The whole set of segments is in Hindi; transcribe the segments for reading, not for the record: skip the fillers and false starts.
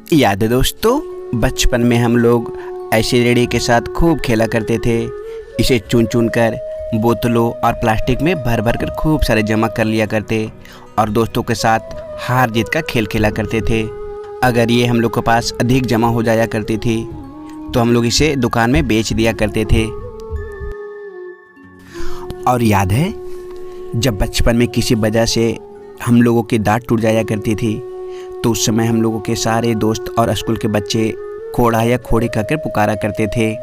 याद है दोस्तों, बचपन में हम लोग ऐसे रेड़ी के साथ खूब खेला करते थे। इसे चुन चुन कर बोतलों और प्लास्टिक में भर भर कर खूब सारे जमा कर लिया करते और दोस्तों के साथ हार जीत का खेल खेला करते थे। अगर ये हम लोग के पास अधिक जमा हो जाया करती थी तो हम लोग इसे दुकान में बेच दिया करते थे। और याद है, जब बचपन में किसी वजह से हम लोगों की दांत टूट जाया करती थी तो उस समय हम लोगों के सारे दोस्त और स्कूल के बच्चे खोड़ा या खोड़ी कहकर पुकारा करते थे,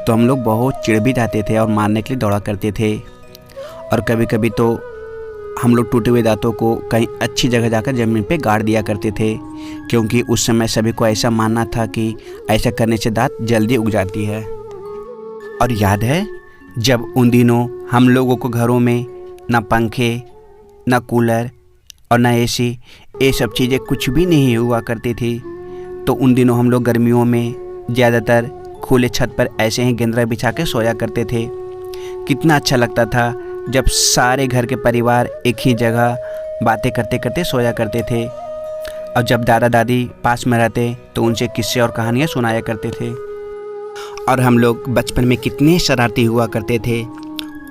तो हम लोग बहुत चिढ़ भी जाते थे और मारने के लिए दौड़ा करते थे। और कभी कभी तो हम लोग टूटे हुए दांतों को कहीं अच्छी जगह जाकर ज़मीन पे गाड़ दिया करते थे, क्योंकि उस समय सभी को ऐसा मानना था कि ऐसा करने से दांत जल्दी उग जाती है। और याद है, जब उन दिनों हम लोगों को घरों में ना पंखे, ना कूलर और ना एसी, ये सब चीज़ें कुछ भी नहीं हुआ करती थी, तो उन दिनों हम लोग गर्मियों में ज़्यादातर खुले छत पर ऐसे ही गेंदरा बिछा के सोया करते थे। कितना अच्छा लगता था जब सारे घर के परिवार एक ही जगह बातें करते करते सोया करते थे। और जब दादा दादी पास में रहते तो उनसे किस्से और कहानियाँ सुनाया करते थे। और हम लोग बचपन में कितने शरारती हुआ करते थे।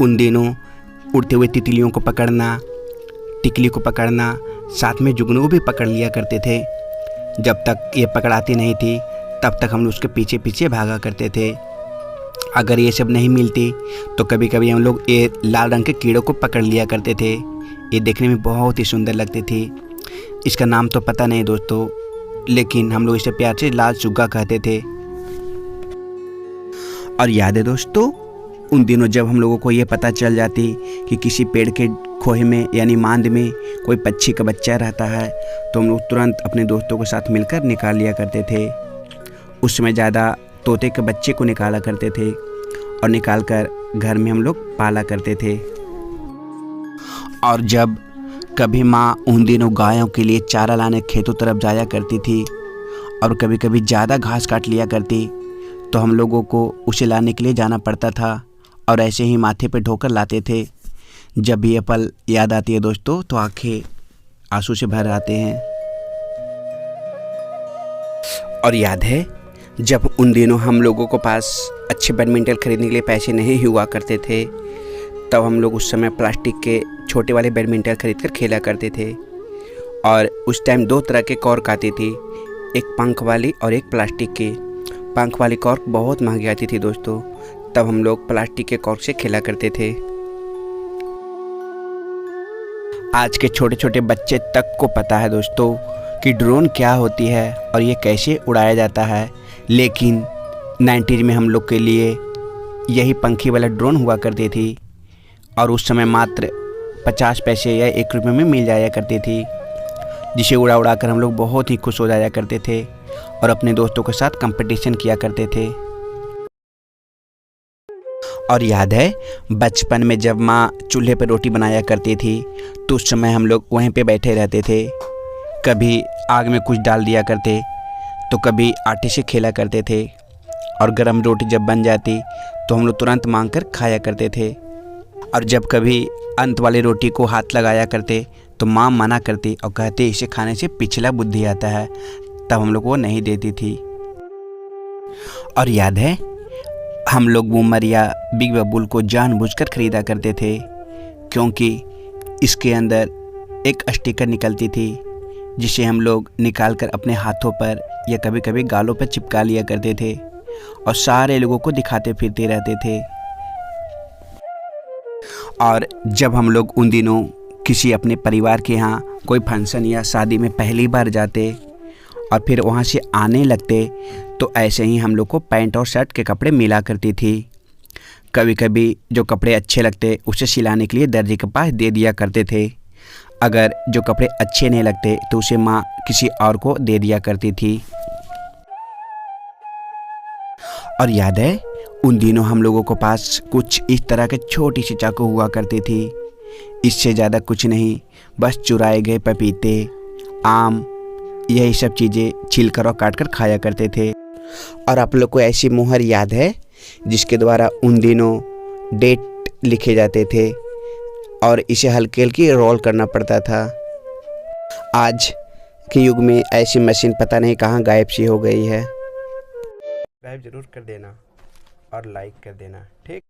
उन दिनों उड़ते हुए तितलियों को पकड़ना, टिकली को पकड़ना, साथ में जुगनू को भी पकड़ लिया करते थे। जब तक ये पकड़ाती नहीं थी तब तक हम लोग उसके पीछे पीछे भागा करते थे। अगर ये सब नहीं मिलती तो कभी कभी हम लोग ये लाल रंग के कीड़ों को पकड़ लिया करते थे। ये देखने में बहुत ही सुंदर लगती थी। इसका नाम तो पता नहीं दोस्तों, लेकिन हम लोग इसे प्यार से लाल सुग्गा कहते थे। और याद है दोस्तों, उन दिनों जब हम लोगों को ये पता चल जाती कि किसी पेड़ के खोहे में यानी मांद में कोई पक्षी का बच्चा रहता है तो हम लोग तुरंत अपने दोस्तों के साथ मिलकर निकाल लिया करते थे। उस समय ज़्यादा तोते के बच्चे को निकाला करते थे और निकाल कर घर में हम लोग पाला करते थे। और जब कभी माँ उन दिनों गायों के लिए चारा लाने खेतों तरफ जाया करती थी और कभी कभी ज़्यादा घास काट लिया करती तो हम लोगों को उसे लाने के लिए जाना पड़ता था और ऐसे ही माथे पे ढोकर लाते थे। जब ये पल याद आती है दोस्तों तो आंखें आंसू से भर आते हैं। और याद है, जब उन दिनों हम लोगों को पास अच्छे बैडमिंटन खरीदने के लिए पैसे नहीं हुआ करते थे तब हम लोग उस समय प्लास्टिक के छोटे वाले बैडमिंटन खरीद कर खेला करते थे। और उस टाइम दो तरह के कॉर्क आती थी, एक पंख वाली और एक प्लास्टिक की। पंख वाली कॉर्क बहुत महंगी आती थी दोस्तों, तब हम लोग प्लास्टिक के कॉर्क से खेला करते थे। आज के छोटे छोटे बच्चे तक को पता है दोस्तों कि ड्रोन क्या होती है और ये कैसे उड़ाया जाता है, लेकिन 90s में हम लोग के लिए यही पंखी वाला ड्रोन हुआ करती थी और उस समय मात्र 50 पैसे या 1 रुपये में मिल जाया करती थी, जिसे उड़ा उड़ा कर हम लोग बहुत ही खुश हो जाया करते थे और अपने दोस्तों के साथ कंपटीशन किया करते थे। और याद है, बचपन में जब माँ चूल्हे पर रोटी बनाया करती थी तो उस समय हम लोग वहीं पे बैठे रहते थे। कभी आग में कुछ डाल दिया करते तो कभी आटे से खेला करते थे और गरम रोटी जब बन जाती तो हम लोग तुरंत मांग कर खाया करते थे। और जब कभी अंत वाली रोटी को हाथ लगाया करते तो माँ मना करती और कहते इसे खाने से पिछला बुद्धि आता है, तब हम लोग वो नहीं देती थी। और याद है, हम लोग बूमर या बिग बबूल को जानबूझकर खरीदा करते थे, क्योंकि इसके अंदर एक स्टिकर निकलती थी जिसे हम लोग निकालकर अपने हाथों पर या कभी कभी गालों पर चिपका लिया करते थे और सारे लोगों को दिखाते फिरते रहते थे। और जब हम लोग उन दिनों किसी अपने परिवार के यहाँ कोई फंक्शन या शादी में पहली बार जाते और फिर वहाँ से आने लगते तो ऐसे ही हम लोग को पैंट और शर्ट के कपड़े मिला करती थी। कभी कभी जो कपड़े अच्छे लगते उसे सिलाने के लिए दर्जी के पास दे दिया करते थे। अगर जो कपड़े अच्छे नहीं लगते तो उसे माँ किसी और को दे दिया करती थी। और याद है, उन दिनों हम लोगों को पास कुछ इस तरह के छोटी सी चाकू हुआ करती थी, इससे ज़्यादा कुछ नहीं, बस चुराए गए पपीते, आम, यही सब चीज़ें छिलकर और काट कर खाया करते थे। और आप लोग को ऐसी मुहर याद है जिसके द्वारा उन दिनों डेट लिखे जाते थे और इसे हल्के हल्के रोल करना पड़ता था। आज के युग में ऐसी मशीन पता नहीं कहाँ गायब सी हो गई है। सब्सक्राइब ज़रूर कर देना और लाइक कर देना, ठीक।